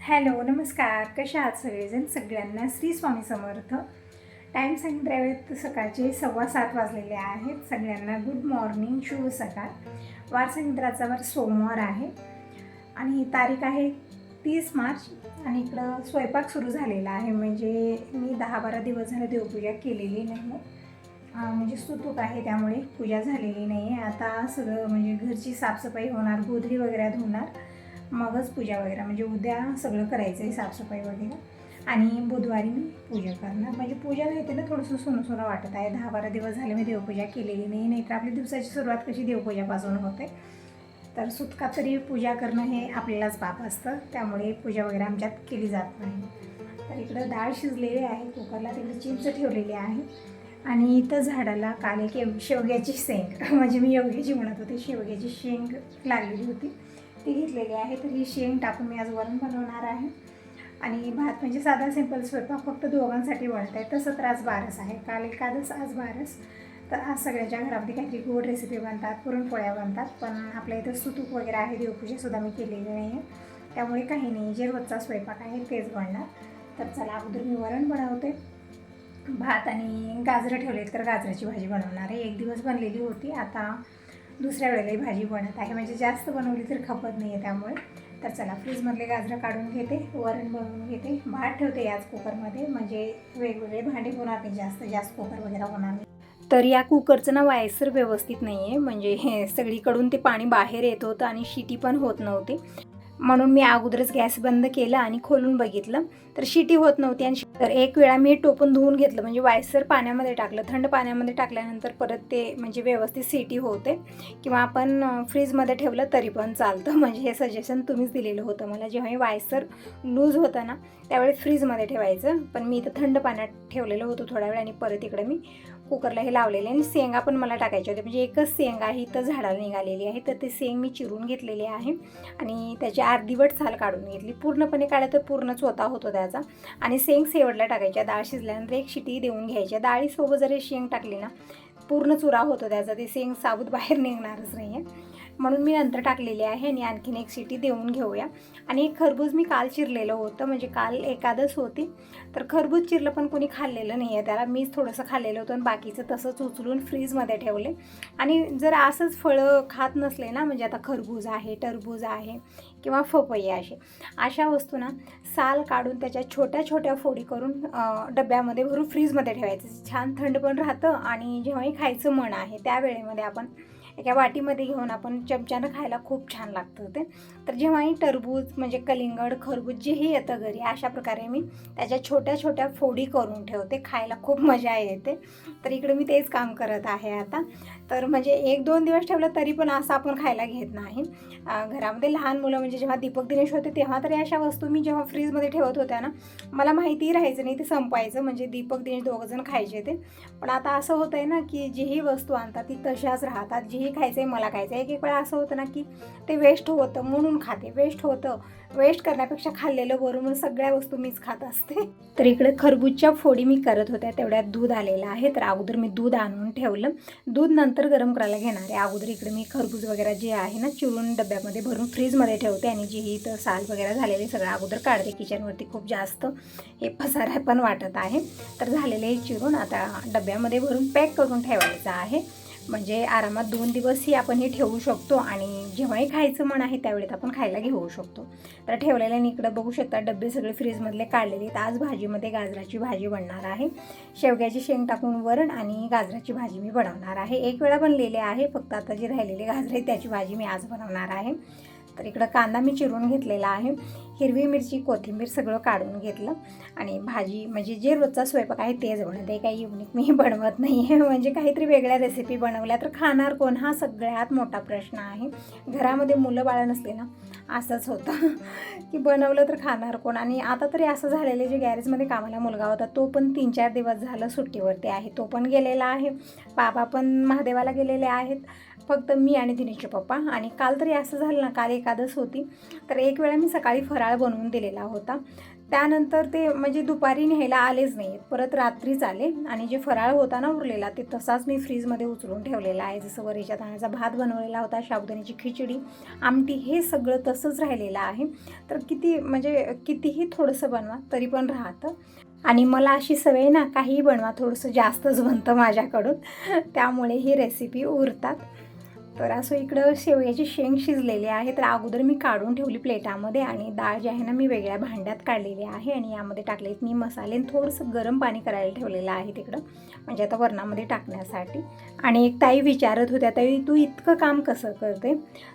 Hello, नमस्कार. कशा आहात सगळेजण? सगळ्यांना श्री स्वामी समर्थ. टाईम सांगितल्या वेळेत सकाळचे 7:15 वाजलेले आहेत. सगळ्यांना गुड मॉर्निंग, शुभ सकाळ. वार सांगितल्याचा वार सोमवार आहे आणि तारीख आहे 30 मार्च आणि इकडं स्वयंपाक सुरू झालेला आहे. म्हणजे मी 10-12 दिवस झाले देवपूजा केलेली नाही. म्हणजे सुतूक आहे त्यामुळे पूजा झालेली नाही आहे. आता सगळं म्हणजे घरची साफसफाई होणार, गोधडी वगैरे धुणार, मगच पूजा वगैरे म्हणजे उद्या सगळं करायचं आहे साफसफाई वगैरे आणि बुधवारी मी पूजा करणार. म्हणजे पूजा नाही ते ना थोडंसं सोनं वाटत आहे. 10-12 दिवस झाले मी देवपूजा केलेली नाही तर आपली दिवसाची सुरुवात कशी देवपूजापासून होते. तर सुतका तरी पूजा करणं हे आपल्यालाच पाप असतं, त्यामुळे पूजा वगैरे आमच्यात केली जात नाही. तर इकडं डाळ शिजलेली आहे कुकरला, तिकडे चिंच ठेवलेली आहे आणि इथं झाडाला काल एक शेवग्याची शेंग म्हणजे मी योग्याची म्हणत होते, शेवग्याची शेंग लागलेली होती ती घेतलेली आहे. तर ही शेंग टाकून मी आज वरण बनवणार आहे आणि भात म्हणजे साधा सिंपल स्वयंपाक फक्त दोघांसाठी बनत आहे. तसं तर आज बारस आहे, काल एकादस आज बारस. तर आज सगळ्याच्या घरामध्ये काहीतरी गोड रेसिपी बनतात, पुरणपोळ्या बनतात. पण आपल्या इथं सुतूक वगैरे आहे, देवपूजासुद्धा मी केलेली नाही आहे, त्यामुळे काही नाही, जे रोजचा स्वयंपाक आहे तेच बनणार. तर चला अगोदर मी वरण बनवते. भात आणि गाजरं ठेवले तर गाजराची भाजी बनवणार आहे. एक दिवस बनलेली होती, आता दुसऱ्या वेळेलाही भाजी बनत आहे. म्हणजे जास्त बनवली तर खपत नाही आहे त्यामुळे. तर चला फ्रीजमधले गाजरं काढून घेते, वरण बनवून घेते, भात ठेवते याच कुकरमध्ये, म्हणजे वेगवेगळे भांडे होणार नाही, जास्त कुकर वगैरे होणार नाही. तर या कुकरचं ना वायसर व्यवस्थित नाही आहे, म्हणजे हे सगळीकडून ते पाणी बाहेर येत होतं आणि शिटी पण होत नव्हती. म्हणून मी अगोदरच गॅस बंद केला आणि खोलून बघितलं तर शिटी होत नव्हती. आणि तर एक वेळा मी टोपून धुवून घेतलं, म्हणजे वायसर पाण्यामध्ये टाकलं, थंड पाण्यामध्ये टाकल्यानंतर परत ते म्हणजे व्यवस्थित सिटी होते. किंवा आपण फ्रीजमध्ये ठेवलं तरी पण चालतं, म्हणजे हे सजेशन तुम्हीच दिलेलं होतं मला. जेव्हा हे वायसर लूज होतं ना त्यावेळेस फ्रीजमध्ये ठेवायचं, पण मी इथं थंड पाण्यात ठेवलेलं होतं थोडा वेळ आणि परत इकडे मी कुकरला हे लावलेले. आणि शेंगा पण मला टाकायचे होते, म्हणजे एकच शेंग आहे इथं झाडाला निघालेली आहे, तर ते शेंग मी चिरून घेतलेली आहे आणि त्याची अर्धीवट साल काढून घेतली. पूर्णपणे काढलं तर पूर्ण चोथा होतो त्याचा. आणि शेंग शेवटला टाकायच्या, डाळ शिजल्यानंतर एक शिटी देऊन घ्यायच्या. डाळीसोबत जर शेंग टाकली ना पूर्ण चुरा होतो त्याचा, ते शेंग साबूत बाहेर निघणारच नाही आहे, म्हणून मी नंतर टाकलेली आहे. आणि आणखीन एक शिटी देऊन घेऊया. आणि एक खरबूज मी काल चिरलेलं होतं, म्हणजे काल एकादश होती, तर खरबूज चिरलं पण कोणी खाल्लेलं नाही आहे त्याला, मीच थोडंसं खाल्लेलं होतं आणि बाकीचं तसंच उचलून फ्रीजमध्ये ठेवले. आणि जर असंच फळं खात नसले ना, म्हणजे आता खरबूज आहे, टरबूज आहे किंवा पपई अशा वस्तू ना साल काढून त्याच्या छोट्या छोट्या फोडी करून डब्यामध्ये भरून फ्रीजमध्ये ठेवायचं. छान थंड पण राहतं आणि जेव्हाही खायचं मन आहे त्या वेळेमध्ये आपण एका वाटीमध्ये घेऊन आपण चमच्यानं खायला खूप छान लागतं ते. तर जेव्हाही टरबूज म्हणजे कलिंगड, खरबूज जेही येतं घरी, अशा प्रकारे मी त्याच्या छोट्या छोट्या फोडी करून ठेवते, खायला खूप मजा येते. तर इकडे मी तेच काम करत आहे आता. तर म्हणजे 1-2 दिवस ठेवलं तरी पण असं आपण खायला घेत नाही. घरामध्ये लहान मुलं म्हणजे जेव्हा दीपक दिनेश होते तेव्हा तरी अशा वस्तू मी जेव्हा फ्रीजमध्ये ठेवत होत्या ना, मला माहितीही राहायचं नाही ते संपायचं, म्हणजे दीपक दिनेश दोघंजण खायचे ते. पण आता असं होतं आहे ना की जीही वस्तू आणतात ती तशाच राहतात, जीही खायचं आहे मला खायचं आहे. एक वेळा असं होतं ना की ते वेस्ट होतं म्हणून खाते, वेस्ट करण्यापेक्षा खाल्लेलं बरं म्हणून सगळ्या वस्तू मीच खात असते. तर इकडे खरबूजच्या फोडी मी करत होत्या, तेवढ्यात दूध आलेलं आहे. तर अगोदर मी दूध आणून ठेवलं, दूध नंतर गरम करायला घेणार आहे. अगोदर इकडे मी खरबूज वगैरे जे आहे ना चिरून डब्यामध्ये भरून फ्रीजमध्ये ठेवते आणि जी तर साल वगैरे झालेले सगळं अगोदर काढते. किचनवरती खूप जास्त हे पसारा पण वाटत आहे. तर झालेले चिरून आता डब्यामध्ये भरून पॅक करून ठेवायचं आहे, म्हणजे आरामात 2 दिवसही आपण हे ठेवू शकतो आणि जेव्हाही खायचं मन आहे त्यावेळेत आपण खायला घेऊ शकतो. तर ठेवलेल्याने इकडं बघू शकता डबे सगळे फ्रीजमधले काढलेले. तर आज भाजीमध्ये गाजराची भाजी बनणार आहे, शेवग्याची शेंग टाकून वरण आणि गाजराची भाजी मी बनवणार आहे. एक वेळा बनलेले आहे, फक्त आता जी राहिलेली गाजर आहे त्याची भाजी मी आज बनवणार आहे. तर इकडं कांदा मी चिरून घेतलेला आहे, हिरवी मिरची, कोथिंबीर सगळं काढून घेतलं आणि भाजी म्हणजे जे रोजचा स्वयंपाक आहे तेच बनवते, काही युनिक मी बनवत नाही आहे. म्हणजे काहीतरी वेगळ्या रेसिपी बनवल्या तर खाणार कोण, हा सगळ्यात मोठा प्रश्न आहे. घरामध्ये मुलं बाळं नसले ना असंच होतं की बनवलं तर खाणार कोण. आणि आता तरी असं झालेलं, जे गॅरेजमध्ये कामाला मुलगा होता तो पण 3-4 दिवस झालं सुट्टीवरती आहे, तो पण गेलेला आहे, बाबा पण महादेवाला गेलेले आहेत, फक्त मी आणि दिनेशचे पप्पा. आणि काल तरी असं झालं ना, काल एकादश होती, तर एक वेळा मी सकाळी फराळ बनवून दिलेला होता, त्यानंतर ते म्हणजे दुपारी न्यायला आलेच नाही, परत रात्रीच आले आणि जे फराळ होता ना उरलेला ते तसाच मी फ्रीजमध्ये उचलून ठेवलेला आहे. जसं वरीच्या तांदळाचा भात बनवलेला होता, साबुदाण्याची खिचडी, आमटी, हे सगळं तसंच राहिलेलं आहे. तर कितीही थोडंसं बनवा तरी पण राहतं. आणि मला अशी सवय ना, काहीही बनवा थोडंसं जास्तच बनतं माझ्याकडून, त्यामुळे ही रेसिपी उरतात. तर असं इकडं शेवयाची शेंग शिजलेली आहे. तर अगोदर मी काढून ठेवली प्लेटामध्ये आणि डाळ जी आहे ना मी वेगळ्या भांड्यात काढलेली आहे आणि यामध्ये टाकले मी मसाले. थोडंसं गरम पाणी करायला ठेवलेलं आहे तिकडं, म्हणजे आता वरणामध्ये टाकण्यासाठी. आणि एक ताई विचारत होत्या, ताई तू इतकं काम कसं करते?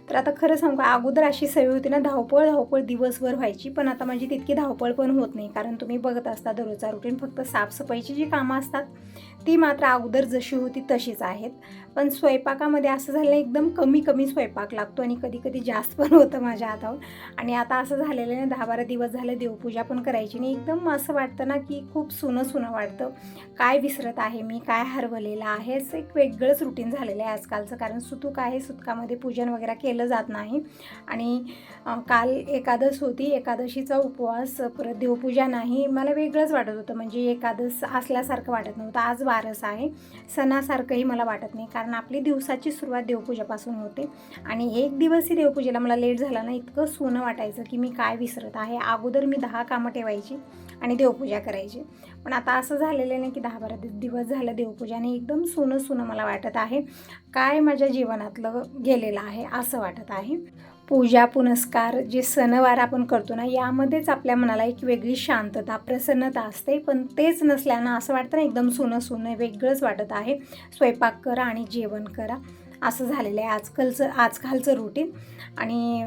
तर आता खरं सांगू, अगोदर अशी सवय होती ना, धावपळ दिवसभर व्हायची, पण आता माझी तितकी धावपळ पण होत नाही. कारण तुम्ही बघत असता दररोजचा रुटीन, फक्त साफसफाईची जी कामं असतात ती मात्र अगोदर जशी होती तशीच आहेत. पण स्वयंपाकामध्ये असं झालं एकदम कमी स्वयंपाक लागतो आणि कधी कधी जास्त पण होतं माझ्या हातावर. आणि आता असं झालेलं आहे 10-12 दिवस झाले देवपूजा पण करायची नाही. एकदम असं वाटतं ना की खूप सुनं वाटतं. काय विसरत आहे मी, काय हरवलेलं आहे, असं एक वेगळंच रुटीन झालेलं आहे आजकालचं. कारण सुतूक आहे, सुतकामध्ये पूजन वगैरे केलं जात नाही. आणि काल एकादश होती, एकादशीचा उपवास, परत देवपूजा नाही. मला वेगळंच वाटत होतं, म्हणजे एकादश असल्यासारखं वाटत नव्हतं. आज वारस आहे, सणासारखंही मला वाटत नाही. कारण आपली दिवसाची सुरुवात देवपूजापासून होते आणि एक दिवसही देवपूजेला मला लेट झाला ना, इतकं सोनं वाटायचं की मी काय विसरत आहे. अगोदर मी 10 कामं ठेवायची आणि देवपूजा करायची, पण आता असं झालेलं नाही की 10-12 दिवस झालं देवपूजाने एकदम सोनं मला वाटत आहे. काय माझ्या जीवनातलं गेलेलं आहे असं वाटत आहे. पूजा पुनस्कार जे सणवार आपण करतो ना, यामध्येच आपल्या मनाला एक वेगळी शांतता, प्रसन्नता असते. पण तेच नसल्यानं असं वाटतं ना, एकदम सुनं वेगळंच वाटत आहे. स्वयंपाक करा आणि जेवण करा असं झालेलं आहे आजकालचं रुटीन. आणि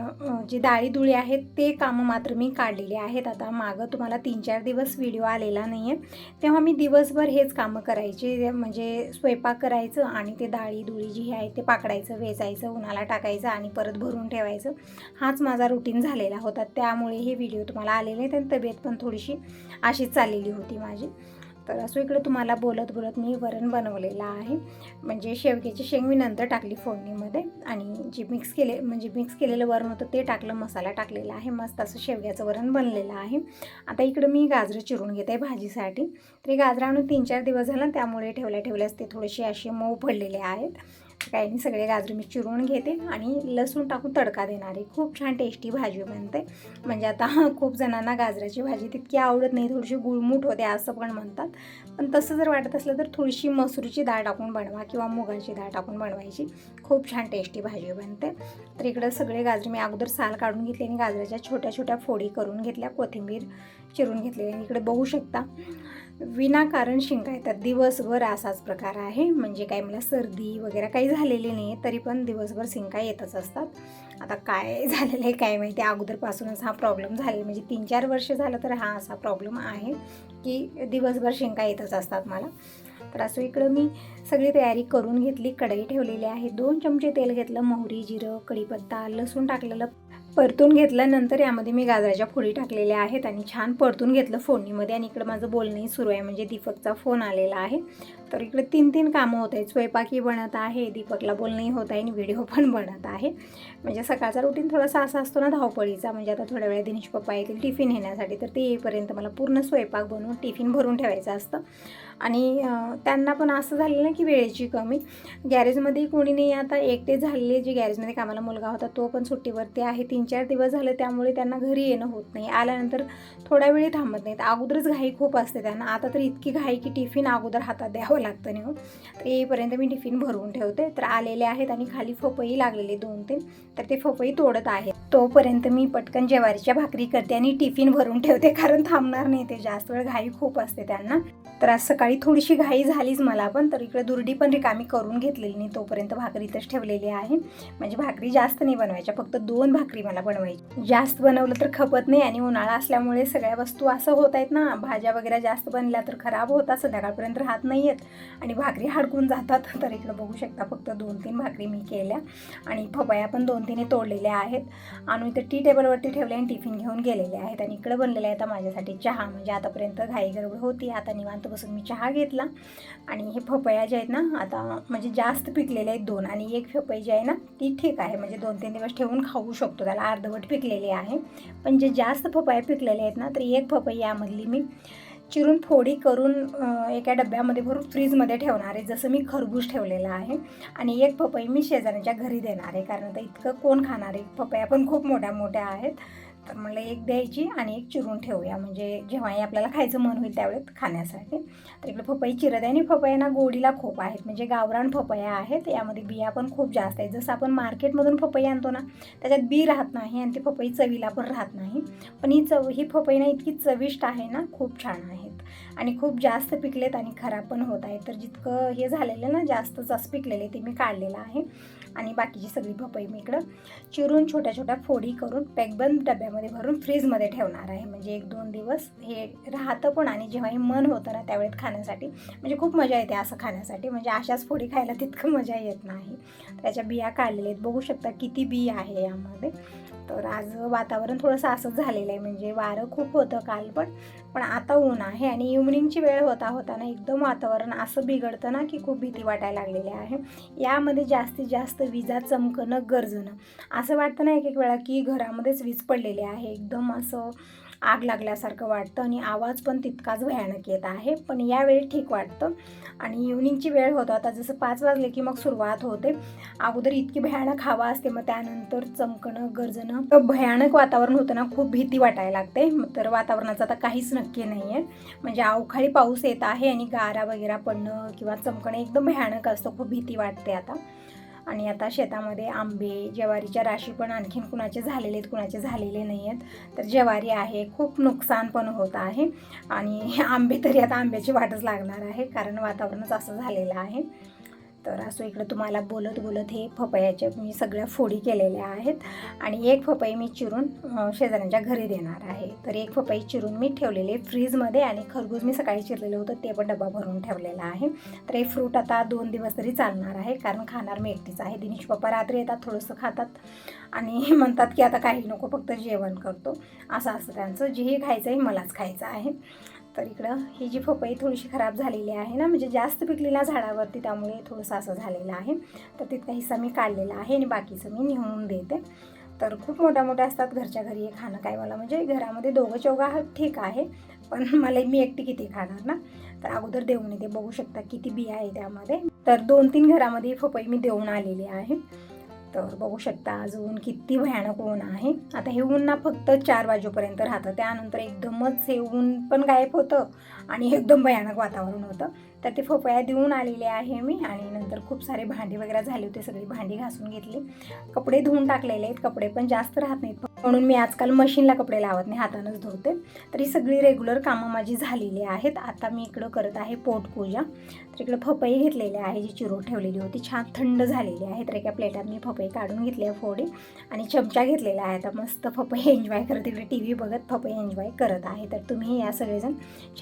जे डाळीदुळी आहेत ते कामं मात्र मी काढलेली आहेत. आता मागं तुम्हाला 3-4 दिवस व्हिडिओ आलेला नाही आहे, तेव्हा मी दिवसभर हेच कामं करायचे. म्हणजे स्वयंपाक करायचं आणि ते डाळीदुळी जी आहे ते पाकडायचं, वेचायचं, उन्हाला टाकायचं आणि परत भरून ठेवायचं. हाच माझा रुटीन झालेला होता, त्यामुळे हे व्हिडिओ तुम्हाला आलेले आहेत. आणि तब्येत पण थोडीशी अशीच चाललेली होती माझी. तर असं इकडं तुम्हाला बोलत मी वरण बनवलेलं आहे. म्हणजे शेवग्याची शेंग मी नंतर टाकली फोडणीमध्ये आणि जे मिक्स केलेलं वरण होतं ते टाकलं, मसाला टाकलेला आहे. मस्त असं शेवग्याचं वरण बनलेलं आहे. आता इकडं मी गाजरं चिरून घेते भाजीसाठी. तर गाजरं आणून 3-4 दिवस झालं, त्यामुळे ठेवल्याच ते थोडेसे असे मऊ पडलेले आहेत. काही नाही, सगळे गाजरं मी चिरून घेते आणि लसूण टाकून तडका देणार आहे. खूप छान टेस्टी भाजी बनते. म्हणजे आता खूप जणांना गाजराची भाजी तितकी आवडत नाही, थोडीशी गुळमुट होते असं पण म्हणतात. पण तसं जर वाटत असलं तर थोडीशी मसूरची डाळ टाकून बनवा किंवा मुगाची डाळ टाकून बनवायची, खूप छान टेस्टी भाजी बनते. तर इकडं सगळे गाजर मी अगोदर साल काढून घेतले आणि गाजराच्या छोट्या फोडी करून घेतल्या, कोथिंबीर चिरून घेतली. आणि इकडे बघू शकता विनाकारण शिंका येतात दिवसभर, असाच प्रकार आहे. म्हणजे काही मला सर्दी वगैरे काही झालेली नाही आहे, तरी पण दिवसभर शिंका येतच असतात. आता काय झालेलं आहे काय माहिती, अगोदरपासूनच हा प्रॉब्लेम झालेला, म्हणजे 3-4 वर्ष झालं तर हा असा प्रॉब्लेम आहे की दिवसभर शिंका येतच असतात मला. तर असं इकडं मी सगळी तयारी करून घेतली. कढई ठेवलेली आहे, 2 चमचे तेल घेतलं, मोहरी, जिरं, कढीपत्ता, लसूण टाकलेलं, परतून घेतल्यानंतर यामध्ये मी गाजराच्या फोडी टाकलेल्या आहेत आणि छान परतून घेतलं फोडणीमध्ये. आणि इकडं माझं बोलणंही सुरू आहे, म्हणजे दीपकचा फोन आलेला आहे. तर इकडे 3 कामं होत आहेत, स्वयंपाकही बनत आहे, दीपकला बोलणंही होत आहे आणि व्हिडिओ पण बनत आहे. म्हणजे सकाळचा रुटीन थोडासा असा असतो ना धावपळीचा. म्हणजे आता थोड्या वेळा दिनेश पप्पा येतील टिफिन नेण्यासाठी, तर ते येईपर्यंत मला पूर्ण स्वयंपाक बनवून टिफिन भरून ठेवायचं असतं. आणि त्यांना पण असं झालेलं ना की वेळेची कमी, गॅरेजमध्ये कोणी नाही, आता एकटे झालेले. जे गॅरेजमध्ये कामाला मुलगा होता तो पण सुट्टीवरती आहे, 3-4 दिवस झाले, त्यामुळे त्यांना घरी येणं होत नाही. आल्यानंतर थोड्या वेळी थांबत नाहीत, अगोदरच घाई खूप असते त्यांना. आता तर इतकी घाई की टिफिन अगोदर हातात द्यावं लागतं नाही हो. तर येईपर्यंत मी टिफिन भरून ठेवते. तर आलेले आहेत आणि खाली फपई लागलेले 2-3, तर ते फपई तोडत आहेत. तोपर्यंत मी पटकन ज्वारीच्या भाकरी करते आणि टिफिन भरून ठेवते, कारण थांबणार नाही ते जास्त वेळ, घाई खूप असते त्यांना. तर आज सकाळी थोडीशी घाई झालीच मला पण. तर इकडे दुर्डी पण रिकामी करून घेतलेली नाही, तोपर्यंत भाकरी इथंच ठेवलेली आहे. म्हणजे भाकरी जास्त नाही बनवायच्या, फक्त 2 भाकरी मला बनवायची. जास्त बनवलं तर खपत नाही आणि उन्हाळा असल्यामुळे सगळ्या वस्तू असं होत आहेत ना, भाज्या वगैरे जास्त बनल्या तर खराब होतात, संध्याकाळपर्यंत राहत नाही आहेत आणि भाकरी हडकून जातात. तर इकडं बघू शकता फक्त 2-3 भाकरी मी केल्या आणि पपया पण 2-3 तोडलेल्या आहेत. आणि इथं टी टेबलवरती ठेवले आणि टिफिन घेऊन गेलेले आहेत. आणि इकडं बनलेलं आहे आता माझ्यासाठी चहा. म्हणजे आतापर्यंत घाई गडबड होती, आता निवांत बसून मी चहा घेतला. आणि हे पपया जे आहेत ना आता म्हणजे जास्त पिकलेले आहेत 2, आणि एक पपई जी आहे ना ती ठीक आहे, म्हणजे 2-3 दिवस ठेवून खाऊ शकतो, त्याला अर्धवट पिकलेली आहे. पण जे जास्त पपया पिकलेले आहेत ना, तर एक पपई यामधली मी चिरून फोडी करून एका डब्यामध्ये भरून फ्रीजमध्ये ठेवणार आहे, जसं मी खरबूज ठेवलेलं आहे. आणि एक पपई मी शेजाऱ्यांच्या घरी देणार आहे, कारण आता इतकं कोण खाणार आहे, पपया पण खूप मोठ्या मोठ्या आहेत. तर मला एक द्यायची आणि एक चिरून ठेवूया, म्हणजे जेव्हाही आपल्याला खायचं मन होईल त्यावेळेस खाण्यासाठी. तर इकडे पपई चिरत आहे. आणि पपया गोडीला खूप आहेत, म्हणजे गावरान पपया आहेत, यामध्ये बिया पण खूप जास्त आहेत. जसं आपण मार्केटमधून पपई आणतो ना त्याच्यात बी राहत नाही आणि ती पपई चवीला पण राहत नाही. पण ही पपई ना इतकी चविष्ट आहे ना, खूप छान आहेत आणि खूप जास्त पिकलेत आणि खराब पण होत आहेत. तर जितकं हे झालेलं ना जास्तच पिकलेले ते मी काढलेलं आहे. आणि बाकीची सगळी पपई मी इकडं चिरून छोट्या छोट्या फोडी करून पॅकबंद डब्यामध्ये भरून फ्रीजमध्ये ठेवणार आहे, म्हणजे 1-2 दिवस हे राहतं पण, आणि जेव्हाही मन होतं ना त्यावेळेत खाण्यासाठी म्हणजे खूप मजा येते असं खाण्यासाठी. म्हणजे अशाच फोडी खायला तितकं मजा येत नाही. त्याच्या बिया काढलेल्या आहेत, बघू शकता किती बी आहे यामध्ये. तर आज वातावरण थोडंसं असंच झालेलं आहे, म्हणजे वारं खूप होतं काल पण आता ऊन आहे. आणि इव्हनिंगची वेळ होता ना एकदम वातावरण असं बिघडतं ना की खूप भीती वाटायला लागलेली आहे. यामध्ये जास्तीत जास्त विजा चमकणं, गरजणं, असं वाटतं ना एक एक वेळा की घरामध्येच वीज पडलेली आहे, एकदम असं आग लागल्यासारखं वाटतं. आणि आवाज पण तितकाच भयानक येत आहे, पण यावेळी ठीक वाटतं. आणि इव्हनिंगची वेळ होतं, आता जसं 5 वाजले की मग सुरुवात होते. अगोदर इतकी भयानक हवा असते, मग त्यानंतर चमकणं, गरजणं, भयानक वातावरण होतं ना, खूप भीती वाटायला लागते. तर वातावरणाचं आता काहीच नक्की नाही आहे, म्हणजे अवकाळी पाऊस येत आहे आणि गारा वगैरे पडणं किंवा चमकणं एकदम भयानक असतं, खूप भीती वाटते आता. आणि आता शेतामध्ये आंबे, ज्वारीच्या राशी पण आणखीन कुणाचे झालेले आहेत, कुणाचे झालेले नाही आहेत. तर ज्वारी आहे, खूप नुकसान पण होत आहे. आणि आंबे तरी आता आंब्याची वाटच लागणार आहे, कारण वातावरणच असं झालेलं आहे. तर असं इकडं तुम्हाला बोलत बोलत हे पपयाच्या मी सगळ्या फोडी केलेल्या आहेत. आणि एक पपई मी चिरून शेजाऱ्यांच्या घरी देणार आहे. तर एक पपई चिरून मी ठेवलेले फ्रीजमध्ये, आणि खरबूज मी सकाळी चिरलेलं होतं ते पण डबा भरून ठेवलेला आहे. तर हे फ्रूट आता 2 दिवस तरी चालणार आहे, कारण खाणार मी एकटीच आहे. दिनेश पप्पा रात्री येतात, थोडंसं खातात आणि म्हणतात की आता काही नको, फक्त जेवण करतो, असं असतं त्यांचं. जेही खायचं आहे मलाच खायचं आहे. तर इकडं ही जी पपई थोडीशी खराब झालेली आहे ना, म्हणजे जास्त पिकलेल्या झाडावरती, त्यामुळे थोडंसं असं झालेलं आहे. तर तितका हिस्सा मी काढलेला आहे आणि बाकीचं मी नेऊन देते. तर खूप मोठ्या मोठ्या असतात, घरच्या घरी हे खाणं काय मला, म्हणजे घरामध्ये 2-4 ठीक आहे, पण मी एकटी किती खाणार ना. तर अगोदर देऊन येते, बघू शकता किती बिया आहे त्यामध्ये. तर 2-3 घरामध्ये पपई मी देऊन आलेली आहे. तर बघू शकता आज ऊन किती भयानक ऊन आहे. आता हे ऊन ना फक्त 4 वाजेपर्यंत राहतं, त्यानंतर एकदमच हे ऊन पण गायब होतं आणि एकदम भयानक वातावरण होतं. तर ते पपया देऊन आलेले आहे मी. आणि नंतर खूप सारे भांडी वगैरे झाले होते, सगळी भांडी घासून घेतली. कपडे धुवून टाकलेले आहेत, कपडे पण जास्त राहत नाहीत, म्हणून मी आजकाल मशीनला कपडे लावत नाही, हातानंच धुते. तर ही सगळी रेग्युलर कामं माझी झालेली आहेत. आता मी इकडं करत आहे पोटपूजा. तर इकडं पपई घेतलेली आहे, जी चिरून ठेवलेली होती, छान थंड झालेली आहे. तर एका प्लेटात मी पपई काढून घेतली आहे फोडी, आणि चमचा घेतलेला आहे. आता मस्त पपई एन्जॉय करत इकडे TV बघत पपई एन्जॉय करत आहे. तर तुम्ही या सगळेजण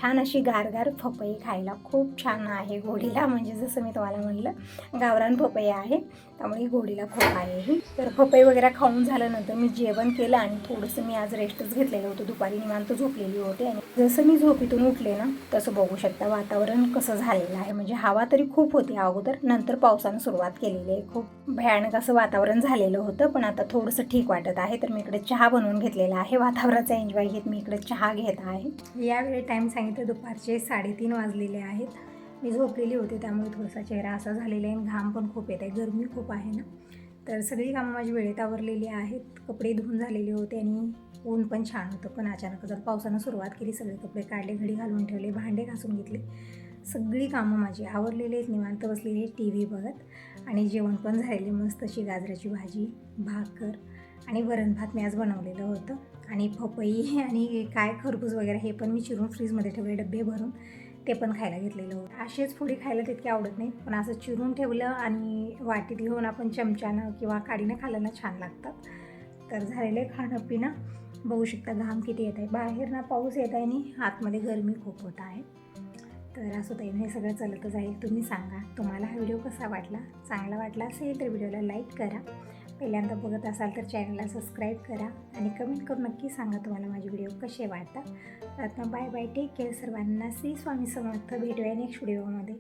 छान अशी गारगार पपई खायला खूप छान आहे गोडीला, म्हणजे जसं मी तुम्हाला म्हणलं गावरान पपई आहे, त्यामुळे गोडीला खूप आहे ही. तर पपई वगैरे खाऊन झाल्यानंतर मी जेवण केलं आणि थोडंसं मी आज रेस्टच घेतलेलं होतं, दुपारी निवांत झोपलेली होते. आणि जसं मी झोपेतून उठले ना तसं बघू शकता वातावरण कसं झालेलं आहे, म्हणजे हवा तरी खूप होती अगोदर, नंतर पावसानं सुरुवात केलेली आहे. खूप भयानक असं वातावरण झालेलं होतं, पण आता थोडंसं ठीक वाटत आहे. तर मी इकडे चहा बनवून घेतलेला आहे, वातावरणाचा एन्जॉय घेत मी इकडे चहा घेत आहे. यावेळी टाईम सांगितलं दुपारचे 3:30 वाजलेले आहेत. मी झोपलेली होते, त्यामुळे थोडासा चेहरा असा झालेला आहे, घाम पण खूप येत आहे, गरमी खूप आहे ना. तर सगळी कामं माझी वेळेत आवरलेली आहेत. कपडे धुवून झालेले होते आणि ऊन पण छान होतं, पण अचानक जर पावसानं सुरुवात केली, सगळे कपडे काढले, घडी घालून ठेवले, भांडे घासून घेतले, सगळी कामं माझी आवरलेली आहेत. निवांत बसलेली TV बघत, आणि जेवण पण झालेले, मस्त अशी गाजराची भाजी, भाकर आणि वरण भात मी आज बनवलेलं होतं. आणि पपई आणि काय खरबूज वगैरे हे पण मी चिरून फ्रीजमध्ये ठेवले डबे भरून, ते पण खायला घेतलेलं होतं. असेच फोडी खायला तितके आवडत नाही, पण असं चिरून ठेवलं आणि वाटीत घेऊन आपण चमच्यानं किंवा काडीनं खाल्लं ना छान लागतात. तर झालेलं खाणं पिणं बघू शकता, घाम किती येत आहे, बाहेर ना पाऊस येत आहे आणि आतमध्ये गरमी खूप होत आहे. तर असं ताईनं हे सगळं चालतच आहे. तुम्ही सांगा तुम्हाला हा व्हिडिओ कसा वाटला. चांगला वाटला असेल तर व्हिडिओला लाईक करा, पहिल्यांदा बघत असाल तर चॅनलला सबस्क्राईब करा आणि कमेंट करून नक्की सांगा तुम्हाला माझे व्हिडिओ कसे वाटतात. तर आता बाय बाय, टेक केअर सर्वांना. श्री स्वामी समर्थ. भेटूया नेक्स्ट व्हिडिओमध्ये.